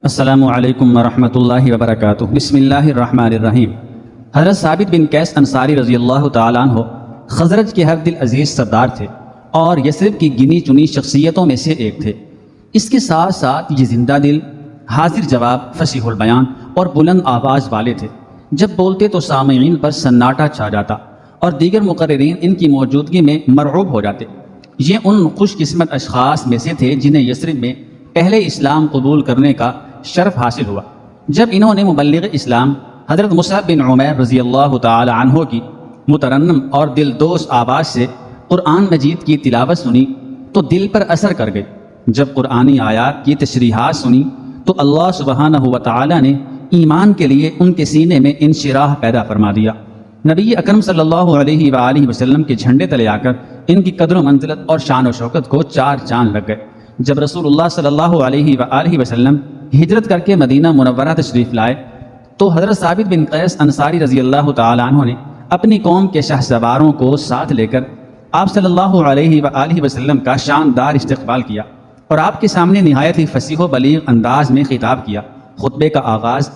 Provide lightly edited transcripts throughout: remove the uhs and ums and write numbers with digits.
السلام علیکم ورحمۃ اللہ وبرکاتہ۔ بسم اللہ الرحمن الرحیم۔ حضرت ثابت بن قیس انصاری رضی اللہ تعالیٰ عنہ خزرج کے حق دل عزیز سردار تھے اور یثرب کی گنی چنی شخصیتوں میں سے ایک تھے۔ اس کے ساتھ ساتھ یہ زندہ دل، حاضر جواب، فصیح البیان اور بلند آواز والے تھے۔ جب بولتے تو سامعین پر سناٹا چھا جاتا اور دیگر مقررین ان کی موجودگی میں مرعوب ہو جاتے۔ یہ ان خوش قسمت اشخاص میں سے تھے جنہیں یثرب میں پہلے اسلام قبول کرنے کا شرف حاصل ہوا۔ جب انہوں نے مبلغ اسلام حضرت مصعب بن عمیر رضی اللہ تعالی عنہ کی مترنم اور دلدوز آواز سے قرآن مجید کی تلاوت سنی تو دل پر اثر کر گئی۔ جب قرآنی آیات کی تشریحات سنی تو اللہ سبحانہ و تعالی نے ایمان کے لیے ان کے سینے میں انشراح پیدا فرما دیا۔ نبی اکرم صلی اللہ علیہ وآلہ وسلم کے جھنڈے تلے آ کر ان کی قدر و منزلت اور شان و شوکت کو چار چاند لگ گئے۔ جب رسول اللہ صلی اللہ علیہ وآلہ وسلم ہجرت کر کے مدینہ منورہ تشریف لائے تو حضرت ثابت بن قیس انصاری رضی اللہ تعالیٰ عنہ نے اپنی قوم کے شاہ سواروں کو ساتھ لے کر آپ صلی اللہ علیہ وآلہ وسلم کا شاندار استقبال کیا اور آپ کے سامنے نہایت ہی فصیح و بلیغ انداز میں خطاب کیا۔ خطبے کا آغاز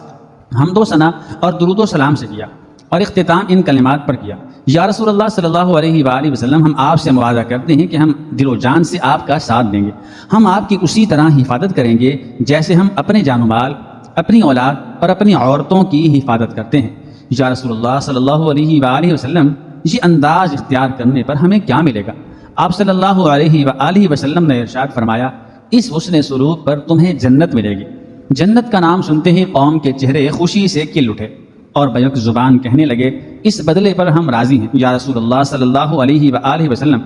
حمد و ثنا اور درود و سلام سے کیا اور اختتام ان کلمات پر کیا: یا رسول اللہ صلی اللہ علیہ وآلہ وسلم، ہم آپ سے معاہدہ کرتے ہیں کہ ہم دل و جان سے آپ کا ساتھ دیں گے۔ ہم آپ کی اسی طرح حفاظت کریں گے جیسے ہم اپنے جان و مال، اپنی اولاد اور اپنی عورتوں کی حفاظت کرتے ہیں۔ یا رسول اللہ صلی اللہ علیہ وآلہ وسلم، یہ انداز اختیار کرنے پر ہمیں کیا ملے گا؟ آپ صلی اللہ علیہ وآلہ وسلم نے ارشاد فرمایا: اس حسن سلوک پر تمہیں جنت ملے گی۔ جنت کا نام سنتے ہی قوم کے چہرے خوشی سے کھل اٹھے اور بیک زبان کہنے لگے: اس بدلے پر ہم راضی ہیں یا رسول اللہ صلی اللہ علیہ وآلہ وسلم۔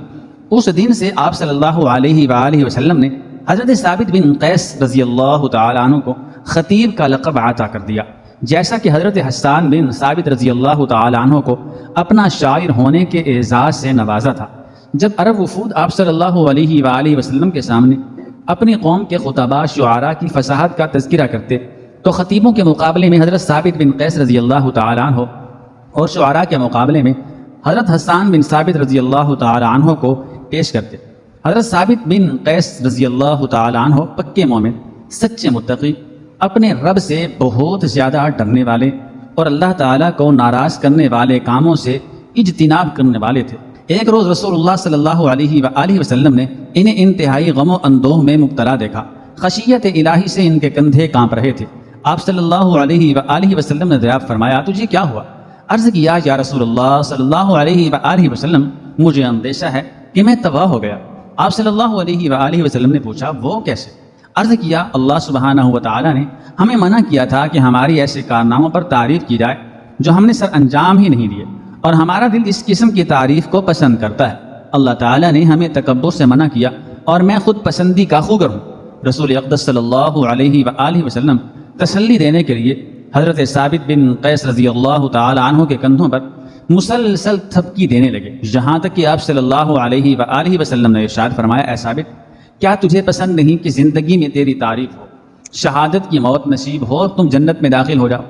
اس دن سے آپ صلی اللہ علیہ وآلہ وسلم نے حضرت ثابت بن قیس رضی اللہ تعالیٰ عنہ کو خطیب کا لقب عطا کر دیا، جیسا کہ حضرت حسان بن ثابت رضی اللہ تعالیٰ عنہ کو اپنا شاعر ہونے کے اعزاز سے نوازا تھا۔ جب عرب وفود آپ صلی اللہ علیہ وآلہ وسلم کے سامنے اپنی قوم کے خطباء شعراء کی فصاحت کا تذکرہ کرتے تو خطیبوں کے مقابلے میں حضرت ثابت بن قیس رضی اللہ تعالیٰ عنہ اور شعراء کے مقابلے میں حضرت حسان بن ثابت رضی اللہ تعالیٰ عنہ کو پیش کرتے۔ حضرت ثابت بن قیس رضی اللہ تعالیٰ عنہ پکے مومن، سچے متقی، اپنے رب سے بہت زیادہ ڈرنے والے اور اللہ تعالیٰ کو ناراض کرنے والے کاموں سے اجتناب کرنے والے تھے۔ ایک روز رسول اللہ صلی اللہ علیہ وآلہ وسلم نے انہیں انتہائی غم و اندوہ میں مبتلا دیکھا۔ خشیت الہی سے ان کے کندھے کانپ رہے تھے۔ آپ صلی اللہ علیہ وآلہ وسلم نے دریافت فرمایا: تجھے کیا ہوا؟ عرض کیا: یا رسول اللہ صلی اللہ علیہ وآلہ وسلم، مجھے اندیشہ ہے کہ میں تباہ ہو گیا۔ آپ صلی اللہ علیہ وآلہ وسلم نے پوچھا: وہ کیسے؟ عرض کیا: اللہ سبحانہ و تعالیٰ نے ہمیں منع کیا تھا کہ ہماری ایسے کارناموں پر تعریف کی جائے جو ہم نے سر انجام ہی نہیں دیے، اور ہمارا دل اس قسم کی تعریف کو پسند کرتا ہے۔ اللہ تعالیٰ نے ہمیں تکبر سے منع کیا اور میں خود پسندی کا خوگر ہوں۔ رسول اقدس صلی اللہ علیہ وآلہ وسلم تسلی دینے کے لیے حضرت ثابت بن قیس رضی اللہ تعالی عنہ کے کندھوں پر مسلسل تھپکی دینے لگے، یہاں تک کہ آپ صلی اللہ علیہ وآلہ وسلم نے ارشاد فرمایا: اے ثابت، کیا تجھے پسند نہیں کہ زندگی میں تیری تعریف ہو، شہادت کی موت نصیب ہو اور تم جنت میں داخل ہو جاؤ؟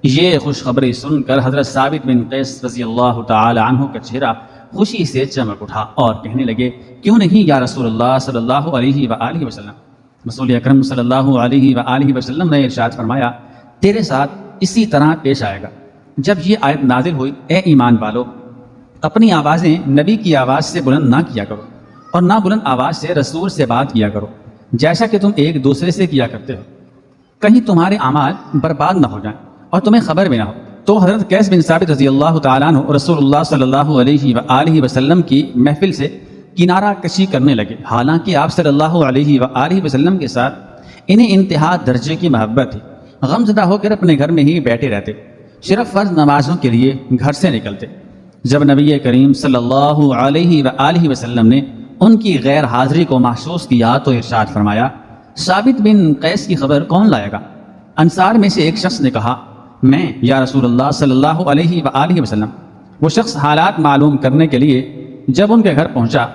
یہ خوشخبری سن کر حضرت ثابت بن قیس رضی اللہ تعالی عنہ کا چہرہ خوشی سے چمک اٹھا اور کہنے لگے: کیوں نہیں یا رسول اللہ صلی اللہ علیہ وآلہ وسلم۔ رسول اکرم صلی اللہ علیہ وآلہ وسلم نے ارشاد فرمایا: تیرے ساتھ اسی طرح پیش آئے گا۔ جب یہ آیت نازل ہوئی: اے ایمان والو، اپنی آوازیں نبی کی آواز سے بلند نہ کیا کرو اور نہ بلند آواز سے رسول سے بات کیا کرو جیسا کہ تم ایک دوسرے سے کیا کرتے ہو، کہیں تمہارے اعمال برباد نہ ہو جائیں اور تمہیں خبر بھی نہ ہو۔ تو حضرت قیس بن ثابت رضی اللہ تعالیٰ عنہ رسول اللہ صلی اللہ علیہ وآلہ وسلم کی محفل سے کنارہ کشی کرنے لگے، حالانکہ آپ صلی اللہ علیہ وآلہ وسلم کے ساتھ انہیں انتہا درجے کی محبت تھی۔ غمزدہ ہو کر اپنے گھر میں ہی بیٹھے رہتے، صرف فرض نمازوں کے لیے گھر سے نکلتے۔ جب نبی کریم صلی اللہ علیہ وآلہ وسلم نے ان کی غیر حاضری کو محسوس کیا تو ارشاد فرمایا: ثابت بن قیس کی خبر کون لائے گا؟ انصار میں سے ایک شخص نے کہا: میں یا رسول اللہ صلی اللہ علیہ وآلہ وسلم۔ وہ شخص حالات معلوم کرنے کے لیے جب ان کے گھر پہنچا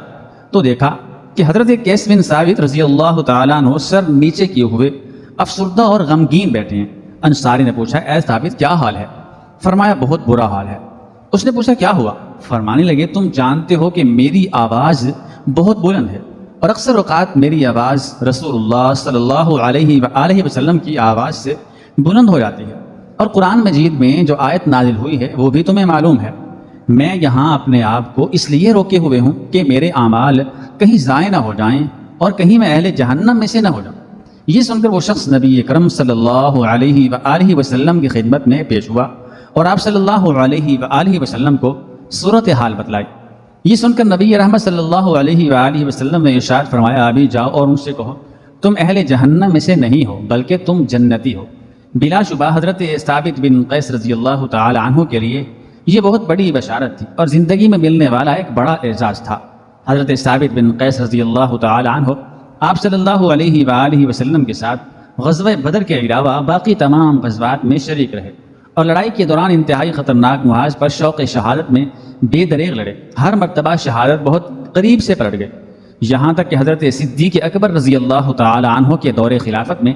تو دیکھا کہ حضرت قیس بن ثابت رضی اللہ تعالیٰ عنہ سر نیچے کیے ہوئے افسردہ اور غمگین بیٹھے ہیں۔ انصاری نے پوچھا: اے ثابت، کیا حال ہے؟ فرمایا: بہت برا حال ہے۔ اس نے پوچھا: کیا ہوا؟ فرمانے لگے: تم جانتے ہو کہ میری آواز بہت بلند ہے اور اکثر اوقات میری آواز رسول اللہ صلی اللہ علیہ وآلہ وسلم کی آواز سے بلند ہو جاتی ہے، اور قرآن مجید میں جو آیت نازل ہوئی ہے وہ بھی تمہیں معلوم ہے۔ میں یہاں اپنے آپ کو اس لیے روکے ہوئے ہوں کہ میرے اعمال کہیں ضائع نہ ہو جائیں اور کہیں میں اہل جہنم میں سے نہ ہو جاؤں۔ یہ سن کر وہ شخص نبی اکرم صلی اللہ علیہ وآلہ وسلم کی خدمت میں پیش ہوا اور آپ صلی اللہ علیہ وآلہ وسلم کو صورتحال بتلائی۔ یہ سن کر نبی رحمت صلی اللہ علیہ وآلہ وسلم نے ارشاد فرمایا، ابھی جاؤ اور ان سے کہو تم اہل جہنم میں سے نہیں ہو بلکہ تم جنتی ہو۔ بلا شبہ حضرت ثابت بن قیس رضی اللہ تعالی عنہ کے لیے یہ بہت بڑی بشارت تھی اور زندگی میں ملنے والا ایک بڑا اعزاز تھا۔ حضرت ثابت بن قیس رضی اللہ تعالی عنہ آپ صلی اللہ علیہ وآلہ وسلم کے ساتھ غزوہ بدر کے علاوہ باقی تمام غزوات میں شریک رہے اور لڑائی کے دوران انتہائی خطرناک محاذ پر شوق شہادت میں بے دریغ لڑے۔ ہر مرتبہ شہادت بہت قریب سے پلٹ گئے، یہاں تک کہ حضرت صدیق اکبر رضی اللہ تعالی عنہ کے دور خلافت میں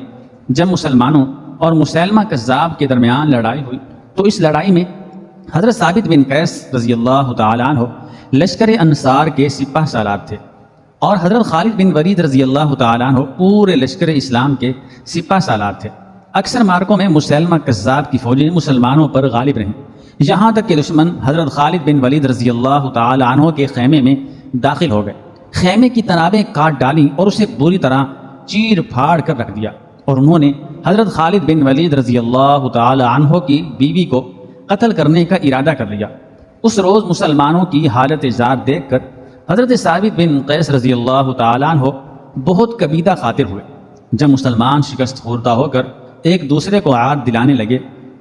جب مسلمانوں اور مسیلمہ کذاب کے درمیان لڑائی ہوئی تو اس لڑائی میں حضرت ثابت بن قیس رضی اللہ تعالی عنہ لشکر انصار کے سپہ سالار تھے، اور حضرت خالد بن ولید رضی اللہ تعالی عنہ پورے لشکر اسلام کے سپہ سالار تھے۔ اکثر مارکوں میں مسیلمہ کذاب کی فوجیں مسلمانوں پر غالب رہیں، یہاں تک کہ دشمن حضرت خالد بن ولید رضی اللہ تعالی عنہ کے خیمے میں داخل ہو گئے، خیمے کی تنابیں کاٹ ڈالیں اور اسے بری طرح چیر پھاڑ کر رکھ دیا، اور انہوں نے حضرت خالد بن ولید رضی اللہ تعالی عنہ کی بیوی کو قتل کرنے کا ارادہ کر لیا۔ اس روز مسلمانوں کی حالت زار دیکھ کر حضرت ثابت بن قیس رضی اللہ تعالی عنہ بہت کبیدہ خاطر ہوئے۔ جب مسلمان شکست خوردہ ہو کر ایک دوسرے کو عاد دلانے لگے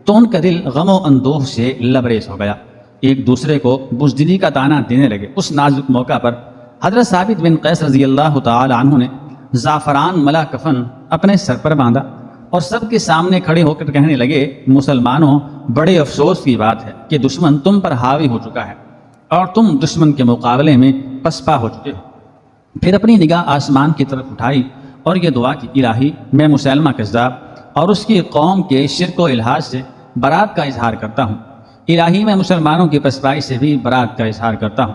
تو ان کا دل غم و اندوہ سے لبریز ہو گیا، ایک دوسرے کو بزدلی کا طعنہ دینے لگے۔ اس نازک موقع پر حضرت ثابت بن قیس رضی اللہ تعالی عنہ نے زعفران ملا کفن اپنے سر پر باندھا اور سب کے سامنے کھڑے ہو کر کہنے لگے، مسلمانوں، بڑے افسوس کی بات ہے کہ دشمن تم پر حاوی ہو چکا ہے اور تم دشمن کے مقابلے میں پسپا ہو چکے ہو۔ پھر اپنی نگاہ آسمان کی طرف اٹھائی اور یہ دعا کی، الہی میں مسیلمہ کذاب اور اس کی قوم کے شرک و الحاد سے برات کا اظہار کرتا ہوں، الہی میں مسلمانوں کی پسپائی سے بھی برات کا اظہار کرتا ہوں۔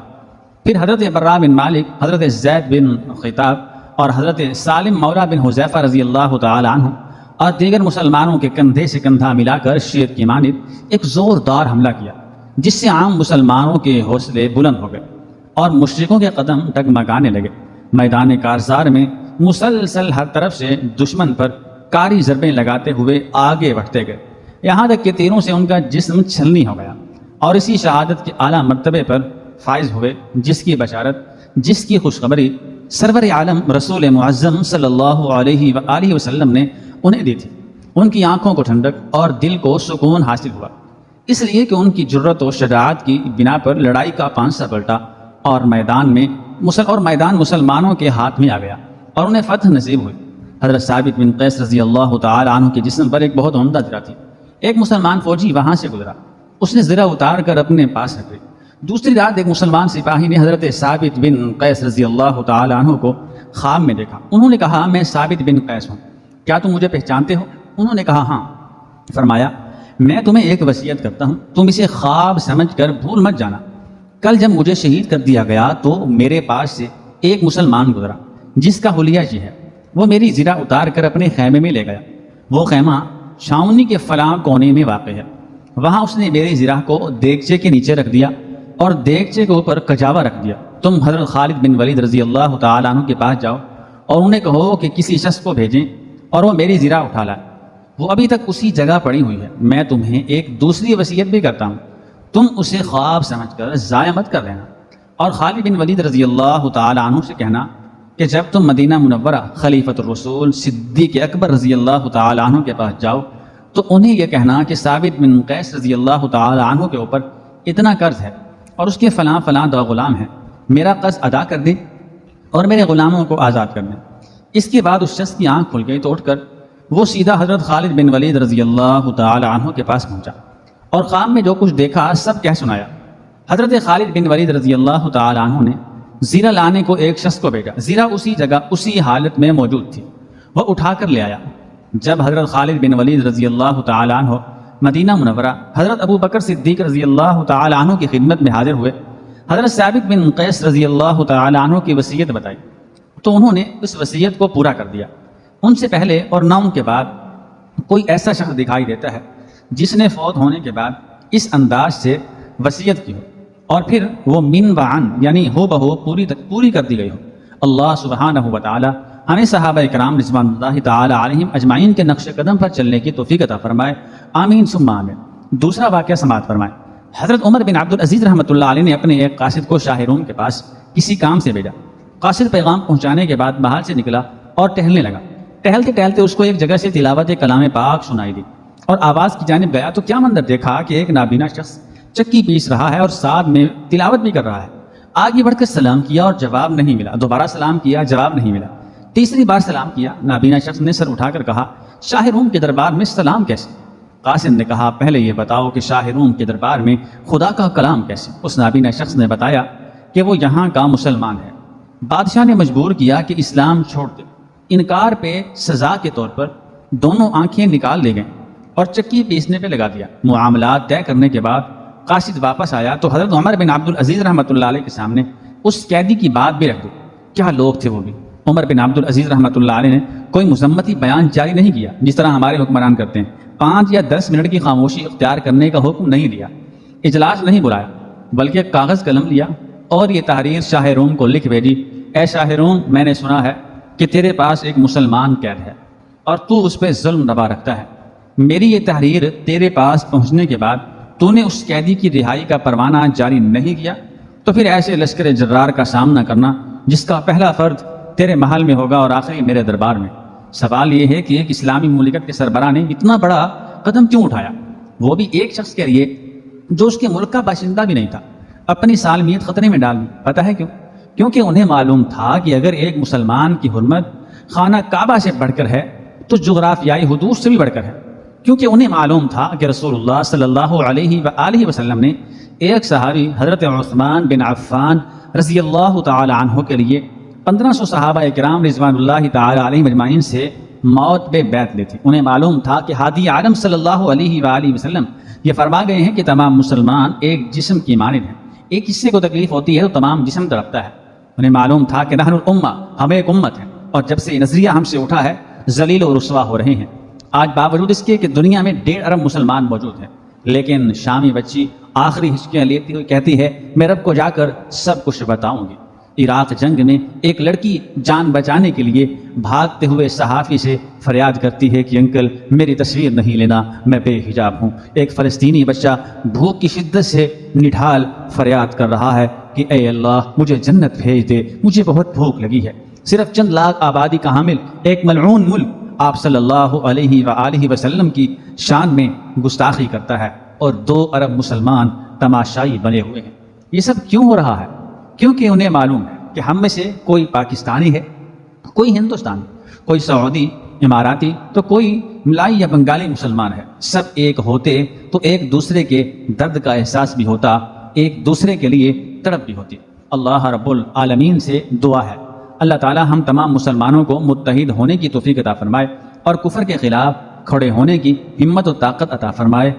پھر حضرت برا بن مالک، حضرت زید بن خطاب اور حضرت سالم مولا بن حذیفہ رضی اللہ تعالی عنہ اور دیگر مسلمانوں کے کندھے سے کندھا ملا کر شیر کی مانند ایک زوردار حملہ کیا، جس سے عام مسلمانوں کے حوصلے بلند ہو گئے اور مشرکوں کے قدم ڈگمگانے لگے۔ میدان کارزار میں مسلسل ہر طرف سے دشمن پر کاری ضربیں لگاتے ہوئے آگے بڑھتے گئے، یہاں تک کہ تیروں سے ان کا جسم چھلنی ہو گیا، اور اسی شہادت کے اعلیٰ مرتبے پر فائز ہوئے جس کی بشارت، جس کی خوشخبری سرور عالم رسول معظم صلی اللہ علیہ وآلہ وسلم نے انہیں دی تھی۔ ان کی آنکھوں کو ٹھنڈک اور دل کو سکون حاصل ہوا، اس لیے کہ ان کی جرت و شجاعت کی بنا پر لڑائی کا پانسا پلٹا اور میدان مسلمانوں کے ہاتھ میں آ گیا اور انہیں فتح نصیب ہوئی۔ حضرت ثابت بن قیس رضی اللہ تعالی عنہ کے جسم پر ایک بہت عمدہ زرہ تھی۔ ایک مسلمان فوجی وہاں سے گزرا، اس نے زرہ اتار کر اپنے پاس رکھ لی۔ دوسری رات ایک مسلمان سپاہی نے حضرت ثابت بن قیس رضی اللہ تعالی عنہ کو خواب میں دیکھا۔ انہوں نے کہا، میں ثابت بن قیس ہوں، کیا تم مجھے پہچانتے ہو؟ انہوں نے کہا ہاں۔ فرمایا، میں تمہیں ایک وصیت کرتا ہوں، تم اسے خواب سمجھ کر بھول مت جانا۔ کل جب مجھے شہید کر دیا گیا تو میرے پاس سے ایک مسلمان گزرا جس کا حلیہ یہ ہے، وہ میری زرہ اتار کر اپنے خیمے میں لے گیا۔ وہ خیمہ چھاؤنی کے فلاں کونے میں واقع ہے، وہاں اس نے میری زرہ کو دیگچے کے نیچے رکھ دیا اور دیگچے کے اوپر کجاوا رکھ دیا۔ تم حضرت خالد بن ولید رضی اللہ تعالیٰ عنہ کے پاس جاؤ اور انہیں کہو کہ کسی شخص کو بھیجیں اور وہ میری زرہ اٹھا لائے، وہ ابھی تک اسی جگہ پڑی ہوئی ہے۔ میں تمہیں ایک دوسری وصیت بھی کرتا ہوں، تم اسے خواب سمجھ کر ضائع مت کر لینا، اور خالد بن ولید رضی اللہ تعالیٰ عنہ سے کہنا کہ جب تم مدینہ منورہ خلیفۃ الرسول صدیق اکبر رضی اللہ تعالیٰ عنہ کے پاس جاؤ تو انہیں یہ کہنا کہ ثابت بن قیس رضی اللہ تعالیٰ عنہ کے اوپر اتنا قرض ہے اور اس کے فلاں فلاں دو غلام ہیں، میرا قرض ادا کر دیں اور میرے غلاموں کو آزاد کر دیں۔ اس کے بعد اس شخص کی آنکھ کھل گئی تو اٹھ کر وہ سیدھا حضرت خالد بن ولید رضی اللہ تعالی عنہ کے پاس پہنچا اور خواب میں جو کچھ دیکھا سب کہہ سنایا۔ حضرت خالد بن ولید رضی اللہ تعالی عنہ نے زیرہ لانے کو ایک شخص کو بھیجا، زیرہ اسی جگہ اسی حالت میں موجود تھی، وہ اٹھا کر لے آیا۔ جب حضرت خالد بن ولید رضی اللہ تعالی عنہ مدینہ منورہ حضرت ابو بکر صدیق رضی اللہ تعالی عنہ کی خدمت میں حاضر ہوئے، حضرت ثابت بن قیس رضی اللہ تعالی عنہ کی وصیت بتائی تو انہوں نے اس وصیت کو پورا کر دیا۔ ان سے پہلے اور نہ ان کے بعد کوئی ایسا شخص دکھائی دیتا ہے جس نے فوت ہونے کے بعد اس انداز سے وصیت کی ہو اور پھر وہ من وعن یعنی ہو بہو پوری کر دی گئی ہو۔ اللہ سبحانہ و تعالی ہمیں صحابہ کرام رضوان اللہ تعالی علیہم اجمعین کے نقش قدم پر چلنے کی توفیق عطا فرمائے، آمین ثم آمین۔ دوسرا واقعہ سماعت فرمائے۔ حضرت عمر بن عبدالعزیز رحمۃ اللہ علیہ نے اپنے ایک قاصد کو شاہ روم کے پاس کسی کام سے بھیجا۔ قاصد پیغام پہنچانے کے بعد باہر سے نکلا اور ٹہلنے لگا۔ ٹہلتے ٹہلتے اس کو ایک جگہ سے تلاوت کلام پاک سنائی دی اور آواز کی جانب گیا تو کیا منظر دیکھا کہ ایک نابینا شخص چکی پیس رہا ہے اور ساتھ میں تلاوت بھی کر رہا ہے۔ آگے بڑھ کر سلام کیا اور جواب نہیں ملا، دوبارہ سلام کیا، جواب نہیں ملا، تیسری بار سلام کیا۔ نابینا شخص نے سر اٹھا کر کہا، شاہ روم کے دربار میں سلام کیسے؟ قاصد نے کہا، پہلے یہ بتاؤ کہ شاہ روم کے دربار میں خدا کا کلام کیسے؟ اس نابینا شخص نے بتایا کہ وہ یہاں کا مسلمان ہے۔ بادشاہ نے مجبور کیا کہ اسلام چھوڑ دے۔ انکار پہ سزا کے طور پر دونوں آنکھیں نکال لی گئیں اور چکی پیسنے پہ لگا دیا۔ معاملات طے کرنے کے بعد قاصد واپس آیا تو حضرت عمر بن عبدالعزیز رحمۃ اللہ علیہ کے سامنے اس قیدی کی بات بھی رکھ دی۔ کیا لوگ تھے وہ بھی! عمر بن عبدالعزیز رحمۃ اللہ علیہ نے کوئی مذمتی بیان جاری نہیں کیا جس طرح ہمارے حکمران کرتے ہیں، 5 یا 10 منٹ کی خاموشی اختیار کرنے کا حکم نہیں دیا، اجلاس نہیں بلایا، بلکہ کاغذ قلم لیا اور یہ تحریر شاہ روم کو لکھ بھیجی، اے شاہ روم، میں نے سنا ہے کہ تیرے پاس ایک مسلمان قید ہے اور تو اس پہ ظلم روا رکھتا ہے۔ میری یہ تحریر تیرے پاس پہنچنے کے بعد تو نے اس قیدی کی رہائی کا پروانہ جاری نہیں کیا تو پھر ایسے لشکر جرار کا سامنا کرنا جس کا پہلا فرد تیرے محل میں ہوگا اور آخری میرے دربار میں۔ سوال یہ ہے کہ ایک اسلامی مملکت کے سربراہ نے اتنا بڑا قدم کیوں اٹھایا، وہ بھی ایک شخص کے لیے جو اس کے ملک کا باشندہ بھی نہیں تھا، اپنی سالمیت خطرے میں ڈال دی؟ پتہ ہے کیوں؟ کیونکہ انہیں معلوم تھا کہ اگر ایک مسلمان کی حرمت خانہ کعبہ سے بڑھ کر ہے تو جغرافیائی حدود سے بھی بڑھ کر ہے، کیونکہ انہیں معلوم تھا کہ رسول اللہ صلی اللہ علیہ وآلہ وسلم نے ایک صحابی حضرت عثمان بن عفان رضی اللہ تعالی عنہ کے لیے 1500 صحابہ کرام رضوان اللہ تعالی علیہ مجمعین سے موت پہ بیعت لی تھی۔ انہیں معلوم تھا کہ ہادی عالم صلی اللہ علیہ وآلہ وسلم یہ فرما گئے ہیں کہ تمام مسلمان ایک جسم کی مانند ہیں، ایک حصے کو تکلیف ہوتی ہے تو تمام جسم تڑپتا ہے۔ انہیں معلوم تھا کہ نحن الامہ، ہم ایک امت ہیں، اور جب سے یہ نظریہ ہم سے اٹھا ہے ذلیل و رسوا ہو رہے ہیں۔ آج باوجود اس کے کہ دنیا میں 1.5 ارب مسلمان موجود ہیں، لیکن شامی بچی آخری ہچکیاں لیتی ہوئی کہتی ہے، میں رب کو جا کر سب کچھ بتاؤں گی۔ عراق جنگ میں ایک لڑکی جان بچانے کے لیے بھاگتے ہوئے صحافی سے فریاد کرتی ہے کہ انکل میری تصویر نہیں لینا، میں بے حجاب ہوں۔ ایک فلسطینی بچہ بھوک کی شدت سے نڈھال فریاد کر رہا ہے کہ اے اللہ مجھے جنت بھیج دے، مجھے بہت بھوک لگی ہے۔ صرف چند لاکھ آبادی کا حامل ایک ملعون ملک آپ صلی اللہ علیہ وآلہ وسلم کی شان میں گستاخی کرتا ہے اور 2 ارب مسلمان تماشائی بنے ہوئے ہیں۔ یہ سب کیوں ہو رہا ہے؟ کیونکہ انہیں معلوم ہے کہ ہم میں سے کوئی پاکستانی ہے، کوئی ہندوستانی، کوئی سعودی، اماراتی، تو کوئی ملائی یا بنگالی مسلمان ہے۔ سب ایک ہوتے تو ایک دوسرے کے درد کا احساس بھی ہوتا، ایک دوسرے کے لیے تڑپ بھی ہوتی۔ اللہ رب العالمین سے دعا ہے اللہ تعالی ہم تمام مسلمانوں کو متحد ہونے کی توفیق عطا فرمائے اور کفر کے خلاف کھڑے ہونے کی ہمت و طاقت عطا فرمائے۔